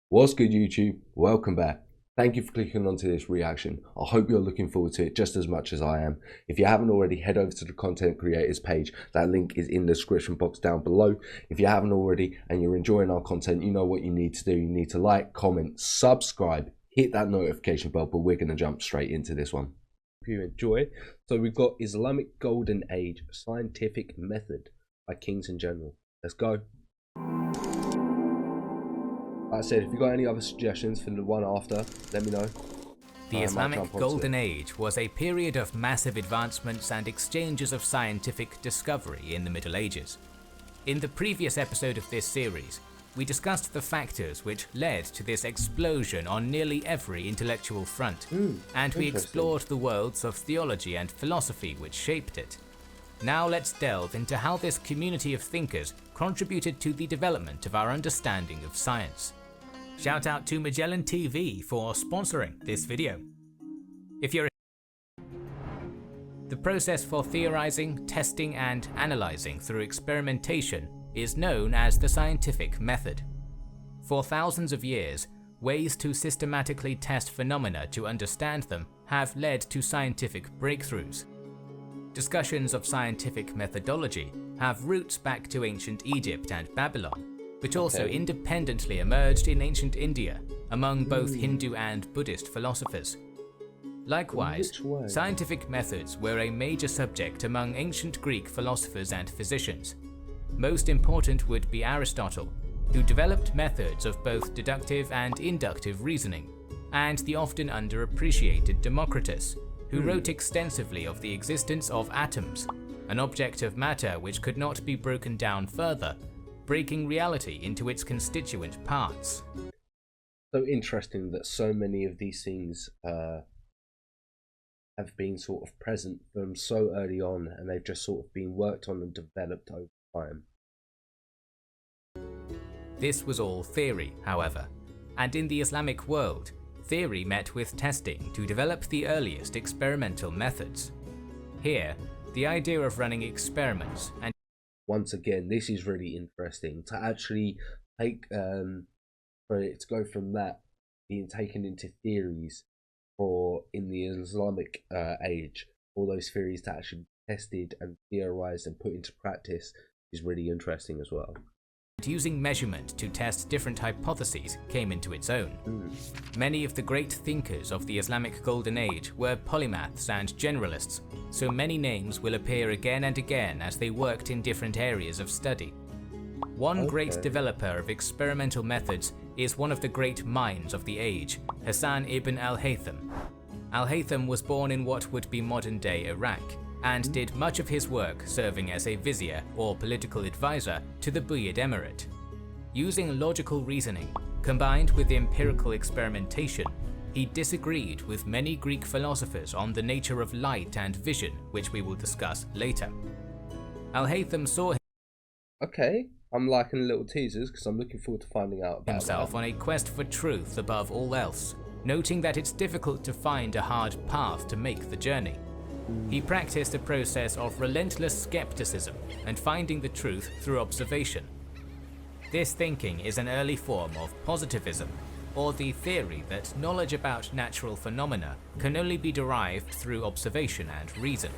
What's good, YouTube? Welcome back. Thank you for clicking onto this reaction. I hope you're looking forward to it just as much as I am. If you haven't already, head over to the content creators page. That link is in the description box down below. If you haven't already and you're enjoying our content, you know what you need to do. You need to like, comment, subscribe, hit that notification bell, but we're going to jump straight into this one. Hope you enjoy. So we've got Islamic Golden Age, Scientific Method by Kings in General. Let's go. Like I said, if you've got any other suggestions for the one after, let me know. The Islamic Golden Age was a period of massive advancements and exchanges of scientific discovery in the Middle Ages. In the previous episode of this series, we discussed the factors which led to this explosion on nearly every intellectual front, and we explored the worlds of theology and philosophy which shaped it. Now let's delve into how this community of thinkers contributed to the development of our understanding of science. Shout out to Magellan TV for sponsoring this video. The process for theorizing, testing, and analyzing through experimentation is known as the scientific method. For thousands of years, ways to systematically test phenomena to understand them have led to scientific breakthroughs. Discussions of scientific methodology have roots back to ancient Egypt and Babylon, but also independently emerged in ancient India among both Hindu and Buddhist philosophers. Likewise, scientific methods were a major subject among ancient Greek philosophers and physicians. Most important would be Aristotle, who developed methods of both deductive and inductive reasoning, and the often underappreciated Democritus, who wrote extensively of the existence of atoms, an object of matter which could not be broken down further, breaking reality into its constituent parts. So interesting that so many of these things have been sort of present from so early on, and they've just sort of been worked on and developed over time. This was all theory, however, and in the Islamic world, theory met with testing to develop the earliest experimental methods. Here, the idea of running experiments and once again, this is really interesting to actually take for it to go from that being taken into theories for in the Islamic age, all those theories to actually be tested and theorized and put into practice is really interesting as well. Using measurement to test different hypotheses came into its own. Many of the great thinkers of the Islamic Golden Age were polymaths and generalists, so many names will appear again and again as they worked in different areas of study. One great developer of experimental methods is one of the great minds of the age, Hassan ibn al-Haytham. Al-Haytham was born in what would be modern-day Iraq, and did much of his work serving as a vizier or political advisor to the Buyid Emirate. Using logical reasoning, combined with empirical experimentation, he disagreed with many Greek philosophers on the nature of light and vision, which we will discuss later. Al-Haytham saw I'm liking little teasers because I'm looking forward to finding out about himself on a quest for truth above all else, noting that it's difficult to find a hard path to make the journey. He practiced a process of relentless skepticism and finding the truth through observation. This thinking is an early form of positivism, or the theory that knowledge about natural phenomena can only be derived through observation and reason.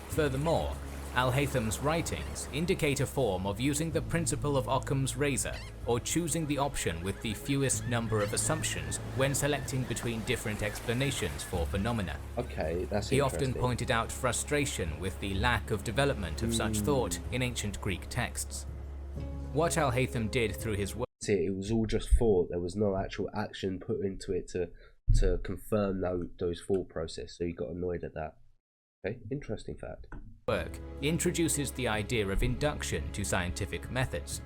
Furthermore, Al-Haytham's writings indicate a form of using the principle of Occam's razor, or choosing the option with the fewest number of assumptions when selecting between different explanations for phenomena. That's He often pointed out frustration with the lack of development of such thought in ancient Greek texts. What Al-Haytham did through his work, it was all just thought. There was no actual action put into it to confirm those thought process, so he got annoyed at that. Interesting fact. Work introduces the idea of induction to scientific methods,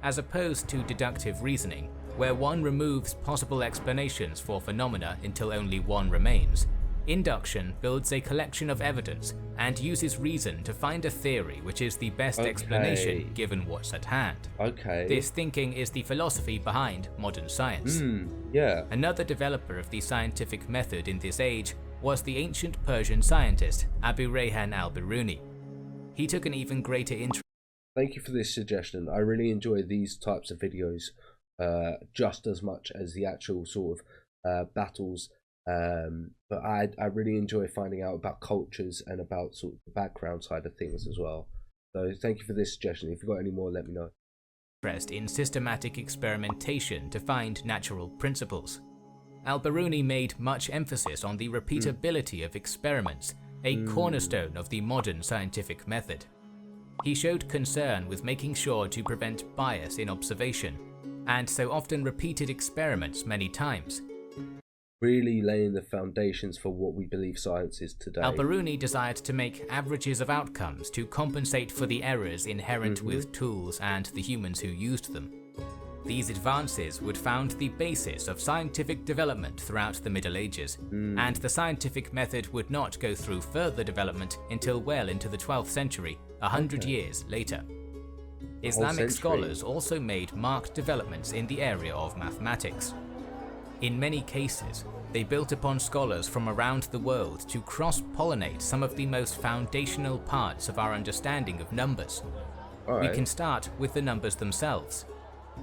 as opposed to deductive reasoning, where one removes possible explanations for phenomena until only one remains. Induction builds a collection of evidence and uses reason to find a theory which is the best explanation given what's at hand. This thinking is the philosophy behind modern science. Another developer of the scientific method in this age was the ancient Persian scientist Abu Rayhan al-Biruni. He took an even greater interest. Thank you for this suggestion. I really enjoy these types of videos just as much as the actual sort of battles. But I really enjoy finding out about cultures and about sort of the background side of things as well. So thank you for this suggestion. If you've got any more, let me know. Interest in systematic experimentation to find natural principles. Al-Biruni made much emphasis on the repeatability of experiments, a cornerstone of the modern scientific method. He showed concern with making sure to prevent bias in observation, and so often repeated experiments many times. Really laying the foundations for what we believe science is today. Al-Biruni desired to make averages of outcomes to compensate for the errors inherent with tools and the humans who used them. These advances would found the basis of scientific development throughout the Middle Ages, and the scientific method would not go through further development until well into the 12th century, 100 years later. Islamic scholars also made marked developments in the area of mathematics. In many cases, they built upon scholars from around the world to cross-pollinate some of the most foundational parts of our understanding of numbers. We can start with the numbers themselves.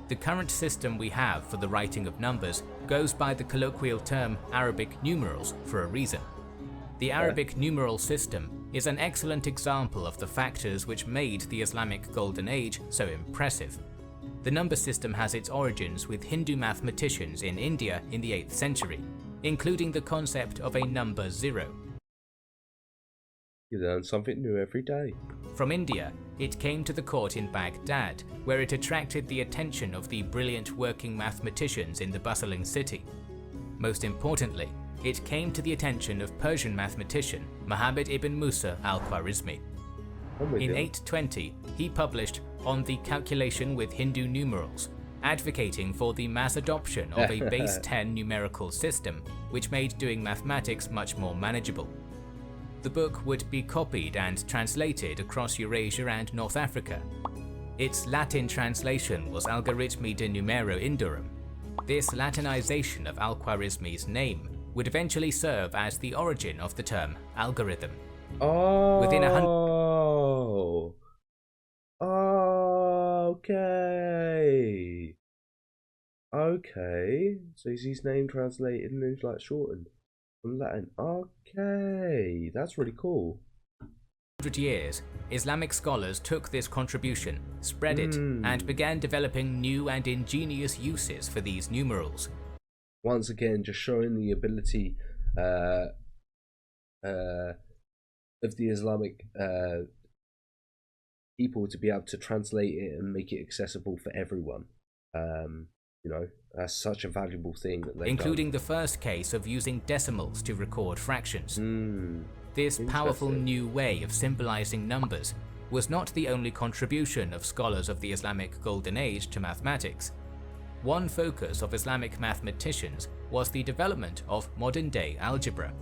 The current system we have for the writing of numbers goes by the colloquial term Arabic numerals for a reason. The Arabic numeral system is an excellent example of the factors which made the Islamic Golden Age so impressive. The number system has its origins with Hindu mathematicians in India in the 8th century, including the concept of a number 0. You learn something new every day. From India, it came to the court in Baghdad, where it attracted the attention of the brilliant working mathematicians in the bustling city. Most importantly, it came to the attention of Persian mathematician Muhammad ibn Musa al-Khwarizmi. In 820, he published On the Calculation with Hindu Numerals, advocating for the mass adoption of a base 10 numerical system, which made doing mathematics much more manageable. The book would be copied and translated across Eurasia and North Africa. Its Latin translation was Algoritmi de Numero Indorum. This Latinization of al-Khwarizmi's name would eventually serve as the origin of the term algorithm. Okay. So is his name translated and it's like shortened from Latin? Okay, that's really cool. 100 years, Islamic scholars took this contribution, spread it, and began developing new and ingenious uses for these numerals. Once again, just showing the ability of the Islamic people to be able to translate it and make it accessible for everyone. You know, that's such a valuable thing that they've including done. the first case of using decimals to record fractions. This powerful new way of symbolizing numbers was not the only contribution of scholars of the Islamic Golden Age to mathematics. One focus of Islamic mathematicians was the development of modern-day algebra.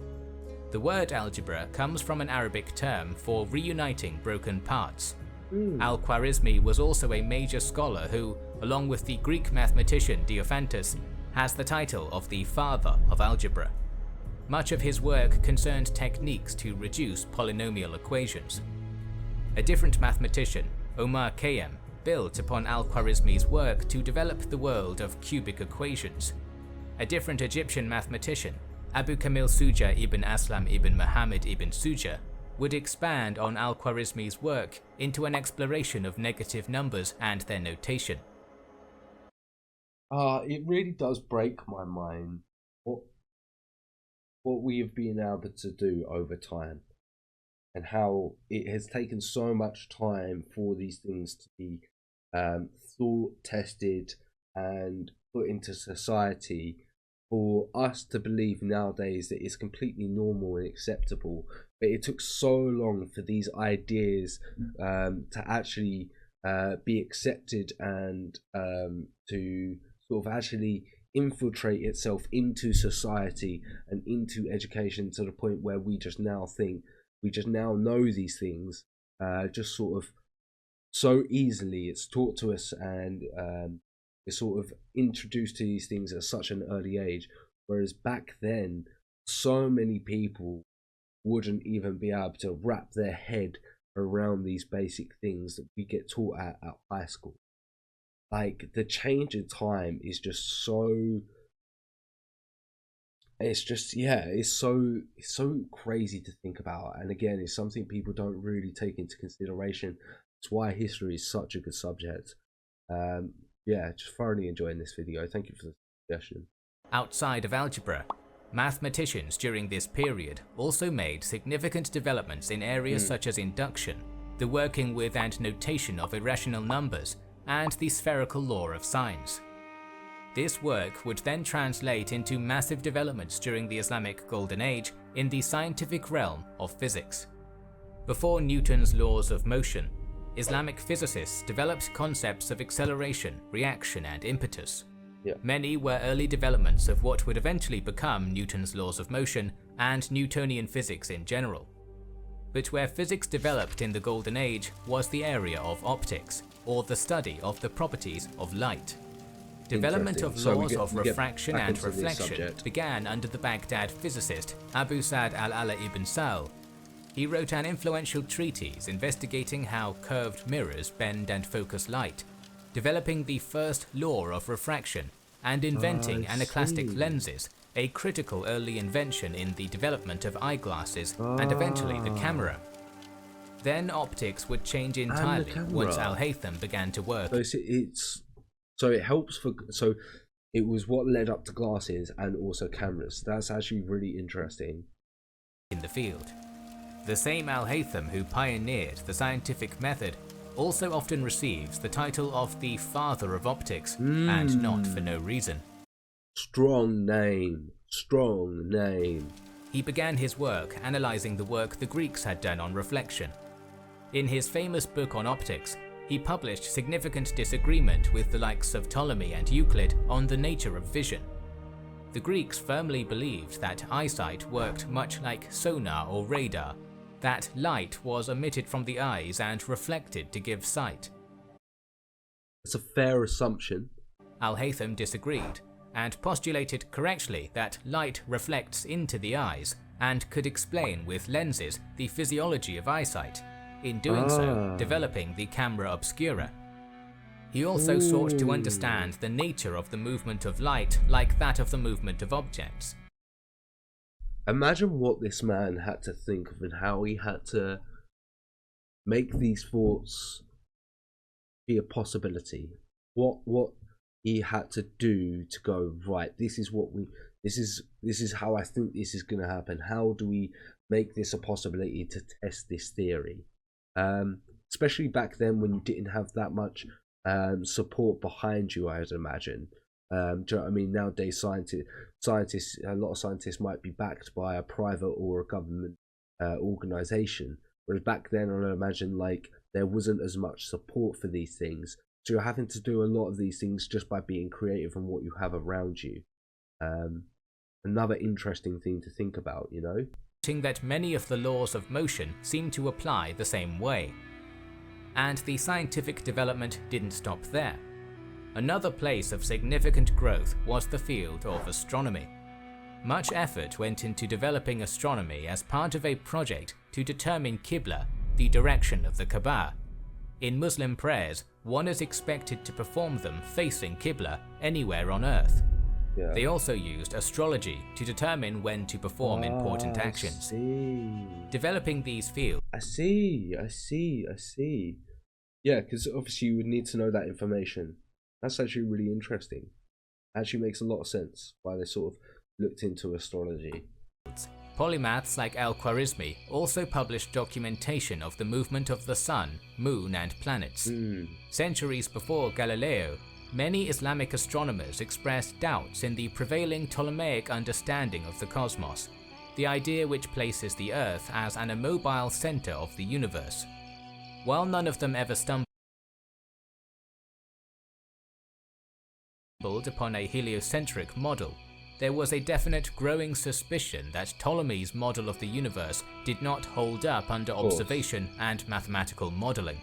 The word algebra comes from an Arabic term for reuniting broken parts. Al-Khwarizmi was also a major scholar who, along with the Greek mathematician Diophantus, has the title of the father of algebra. Much of his work concerned techniques to reduce polynomial equations. A different mathematician, Omar Khayyam, built upon al-Khwarizmi's work to develop the world of cubic equations. A different Egyptian mathematician, Abu Kamil Suja ibn Aslam ibn Muhammad ibn Suja, would expand on al-Khwarizmi's work into an exploration of negative numbers and their notation. It really does break my mind what we have been able to do over time, and how it has taken so much time for these things to be thought, tested, and put into society, for us to believe nowadays that it's completely normal and acceptable. But it took so long for these ideas to actually be accepted and to sort of actually infiltrate itself into society and into education, to the point where we just now know these things just sort of so easily. It's taught to us, and it's sort of introduced to these things at such an early age, whereas back then so many people wouldn't even be able to wrap their head around these basic things that we get taught at high school. like the change in time is just so, it's just, yeah, it's so crazy to think about. And again, it's something people don't really take into consideration. It's why history is such a good subject. Yeah, just thoroughly enjoying this video. Thank you for the suggestion. Outside of algebra, mathematicians during this period also made significant developments in areas such as induction, the working with and notation of irrational numbers, and the spherical law of signs. This work would then translate into massive developments during the Islamic Golden Age in the scientific realm of physics. Before Newton's laws of motion, Islamic physicists developed concepts of acceleration, reaction, and impetus. Many were early developments of what would eventually become Newton's laws of motion and Newtonian physics in general. But where physics developed in the Golden Age was the area of optics, or the study of the properties of light. Development of laws of refraction and reflection began under the Baghdad physicist Abu Sa'd al-Ala ibn Sal. He wrote an influential treatise investigating how curved mirrors bend and focus light, developing the first law of refraction and inventing anaclastic lenses, a critical early invention in the development of eyeglasses and eventually the camera. Then optics would change entirely once Al-Haytham began to work. So it was what led up to glasses and also cameras. That's actually really interesting. In the field. The same Al-Haytham who pioneered the scientific method also often receives the title of the father of optics, and not for no reason. Strong name, strong name. He began his work analyzing the work the Greeks had done on reflection. In his famous book on optics, he published significant disagreement with the likes of Ptolemy and Euclid on the nature of vision. The Greeks firmly believed that eyesight worked much like sonar or radar, that light was emitted from the eyes and reflected to give sight. It's a fair assumption. Al-Haytham disagreed, and postulated correctly that light reflects into the eyes and could explain with lenses the physiology of eyesight, in doing so developing the camera obscura. He also sought to understand the nature of the movement of light like that of the movement of objects. Imagine what this man had to think of and how he had to make these thoughts be a possibility. What he had to do to go, right, this is how I think this is going to happen. How do we make this a possibility to test this theory? Especially back then when you didn't have that much support behind you, I would imagine. Do you know what I mean? Nowadays, scientists, a lot of scientists might be backed by a private or a government organization, whereas back then, I imagine like there wasn't as much support for these things. So you're having to do a lot of these things just by being creative on what you have around you. Another interesting thing to think about, you know? That many of the laws of motion seem to apply the same way. And the scientific development didn't stop there. Another place of significant growth was the field of astronomy. Much effort went into developing astronomy as part of a project to determine Qibla, the direction of the Kaaba. In Muslim prayers, one is expected to perform them facing Qibla anywhere on Earth. Yeah. They also used astrology to determine when to perform important actions. Developing these fields. I see. Yeah, because obviously you would need to know that information. That's actually really interesting. Actually makes a lot of sense why they sort of looked into astrology. Polymaths like al-Khwarizmi also published documentation of the movement of the sun, moon, and planets. Centuries before Galileo, many Islamic astronomers expressed doubts in the prevailing Ptolemaic understanding of the cosmos, the idea which places the Earth as an immobile center of the universe. While none of them ever stumbled upon a heliocentric model, there was a definite growing suspicion that Ptolemy's model of the universe did not hold up under observation and mathematical modeling.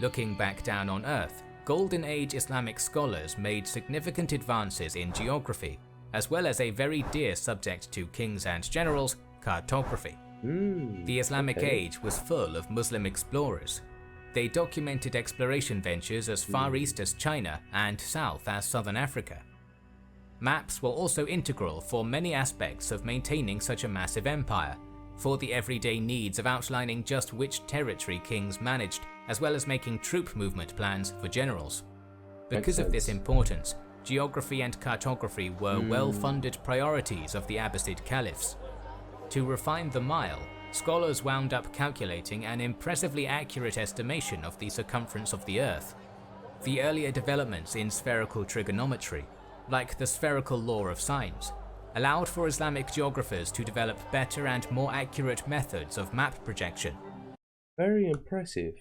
Looking back down on Earth, Golden Age Islamic scholars made significant advances in geography, as well as a very dear subject to kings and generals, cartography. The Islamic Age was full of Muslim explorers. They documented exploration ventures as far east as China and south as southern Africa. Maps were also integral for many aspects of maintaining such a massive empire, for the everyday needs of outlining just which territory kings managed, as well as making troop movement plans for generals. Because of this importance, geography and cartography were well-funded priorities of the Abbasid caliphs. To refine the mile, scholars wound up calculating an impressively accurate estimation of the circumference of the Earth. The earlier developments in spherical trigonometry, like the spherical law of sines, allowed for Islamic geographers to develop better and more accurate methods of map projection. Very impressive.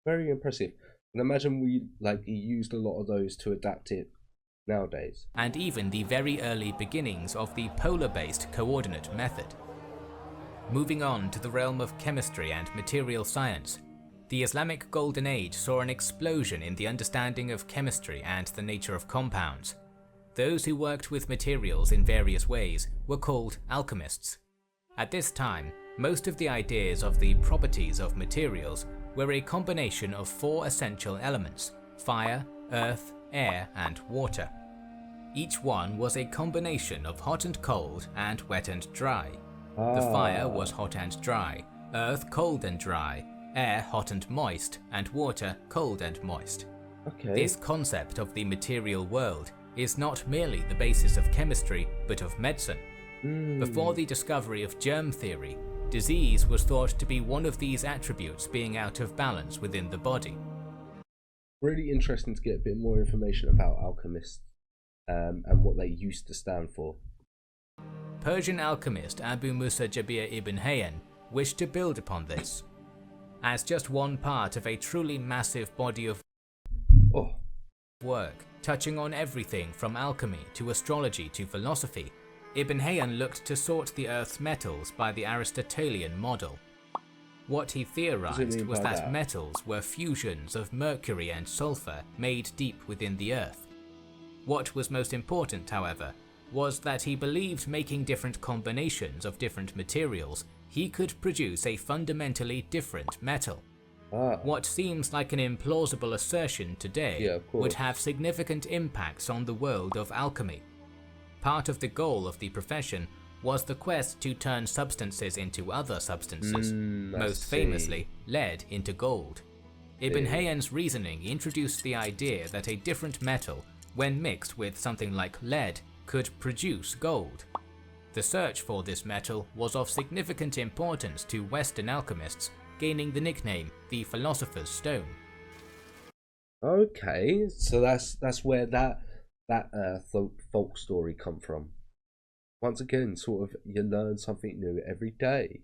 Very impressive. And imagine we used a lot of those to adapt it nowadays. And even the very early beginnings of the polar-based coordinate method. Moving on to the realm of chemistry and material science, the Islamic Golden Age saw an explosion in the understanding of chemistry and the nature of compounds. Those who worked with materials in various ways were called alchemists. At this time, most of the ideas of the properties of materials were a combination of 4 essential elements: fire, earth, air, and water. Each one was a combination of hot and cold and wet and dry. The fire was hot and dry, earth cold and dry, air hot and moist, and water cold and moist. Okay. This concept of the material world is not merely the basis of chemistry, but of medicine. Before the discovery of germ theory, disease was thought to be one of these attributes being out of balance within the body. Really interesting to get a bit more information about alchemists and what they used to stand for. Persian alchemist Abu Musa Jabir ibn Hayyan wished to build upon this. As just one part of a truly massive body of work, touching on everything from alchemy to astrology to philosophy, Ibn Hayyan looked to sort the Earth's metals by the Aristotelian model. What he theorized was that metals were fusions of mercury and sulfur made deep within the Earth. What was most important, however, was that he believed making different combinations of different materials, he could produce a fundamentally different metal. What seems like an implausible assertion today would have significant impacts on the world of alchemy. Part of the goal of the profession was the quest to turn substances into other substances, most famously lead into gold. Ibn Hayyan's reasoning introduced the idea that a different metal, when mixed with something like lead, could produce gold. The search for this metal was of significant importance to Western alchemists, gaining the nickname the Philosopher's Stone. Okay, so that's where that folk story come from. Once again, sort of, you learn something new every day.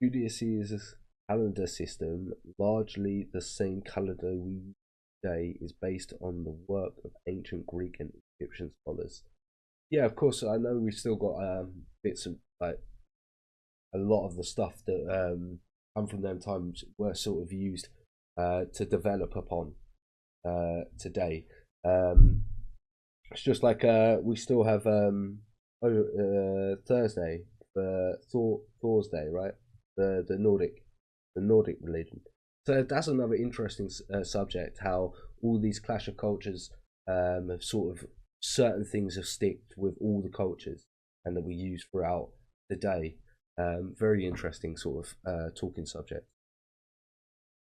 Judaism's calendar system, largely the same calendar we use today, is based on the work of ancient Greek and Egyptian scholars. Yeah, of course, I know we've still got bits of a lot of the stuff that come from them times were sort of used to develop upon today. It's just like we still have Thursday for Thor's Day, right? The Nordic religion. So that's another interesting subject. How all these clash of cultures have sort of certain things have sticked with all the cultures and that we use throughout the day. Very interesting sort of talking subject.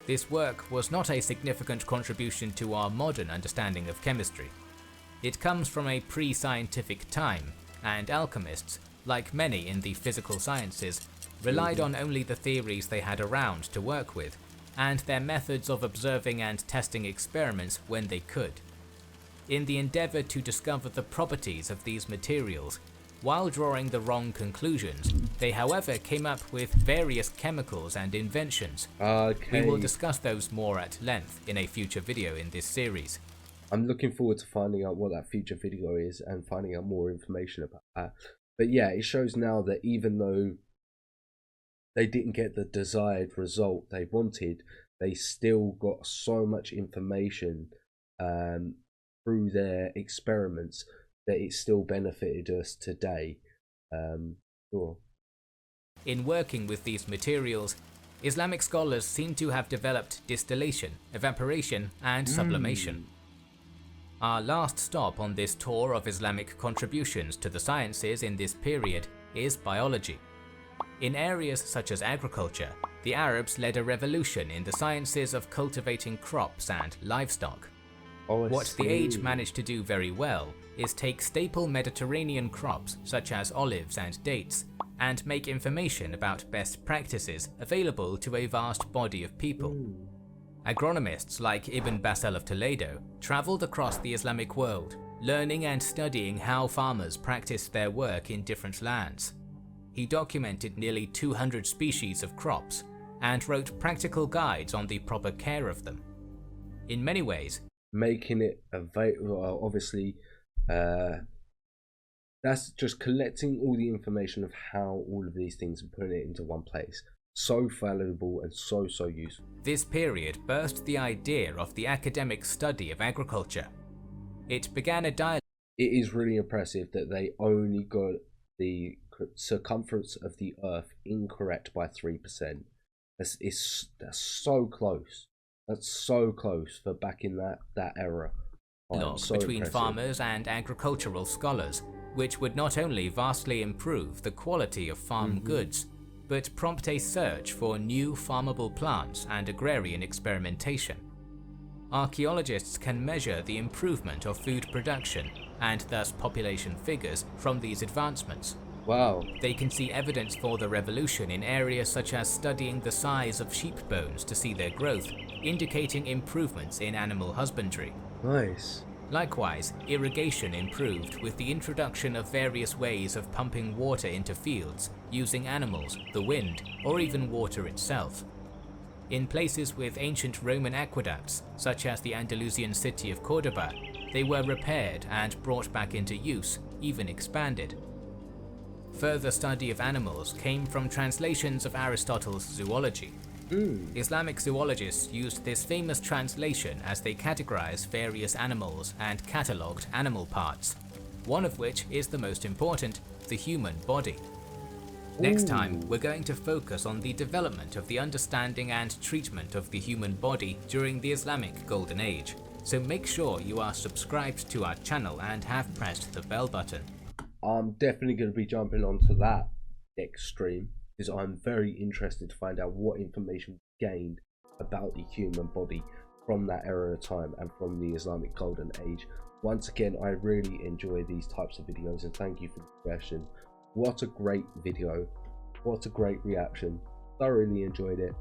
This work was not a significant contribution to our modern understanding of chemistry. It comes from a pre-scientific time, and alchemists, like many in the physical sciences, relied on only the theories they had around to work with, and their methods of observing and testing experiments when they could. In the endeavour to discover the properties of these materials, while drawing the wrong conclusions, they however came up with various chemicals and inventions. We will discuss those more at length in a future video in this series. I'm looking forward to finding out what that future video is and finding out more information about that. But yeah, it shows now that even though they didn't get the desired result they wanted, they still got so much information through their experiments that it still benefited us today. Sure. In working with these materials, Islamic scholars seem to have developed distillation, evaporation, and sublimation. Our last stop on this tour of Islamic contributions to the sciences in this period is biology. In areas such as agriculture, the Arabs led a revolution in the sciences of cultivating crops and livestock. What the age managed to do very well is take staple Mediterranean crops such as olives and dates and make information about best practices available to a vast body of people. Agronomists like Ibn Basal of Toledo traveled across the Islamic world, learning and studying how farmers practiced their work in different lands. He documented nearly 200 species of crops and wrote practical guides on the proper care of them. In many ways, making it available, obviously, that's just collecting all the information of how all of these things and putting it into one place. So valuable and so useful. This period birthed the idea of the academic study of agriculture. It began a dialogue. It is really impressive that they only got the circumference of the Earth incorrect by 3%. That's so close. That's so close for back in that era. Between farmers and agricultural scholars, which would not only vastly improve the quality of farm goods, but prompt a search for new farmable plants and agrarian experimentation. Archaeologists can measure the improvement of food production and thus population figures from these advancements. Wow. They can see evidence for the revolution in areas such as studying the size of sheep bones to see their growth, indicating improvements in animal husbandry. Nice. Likewise, irrigation improved with the introduction of various ways of pumping water into fields using animals, the wind, or even water itself. In places with ancient Roman aqueducts, such as the Andalusian city of Cordoba, they were repaired and brought back into use, even expanded. Further study of animals came from translations of Aristotle's zoology. Islamic zoologists used this famous translation as they categorized various animals and catalogued animal parts, one of which is the most important, the human body. Next time, we're going to focus on the development of the understanding and treatment of the human body during the Islamic Golden Age, so make sure you are subscribed to our channel and have pressed the bell button. I'm definitely going to be jumping onto that next stream, because I'm very interested to find out what information we gained about the human body from that era of time and from the Islamic Golden Age. Once again, I really enjoy these types of videos and thank you for the suggestion. What a great video, what a great reaction, thoroughly enjoyed it.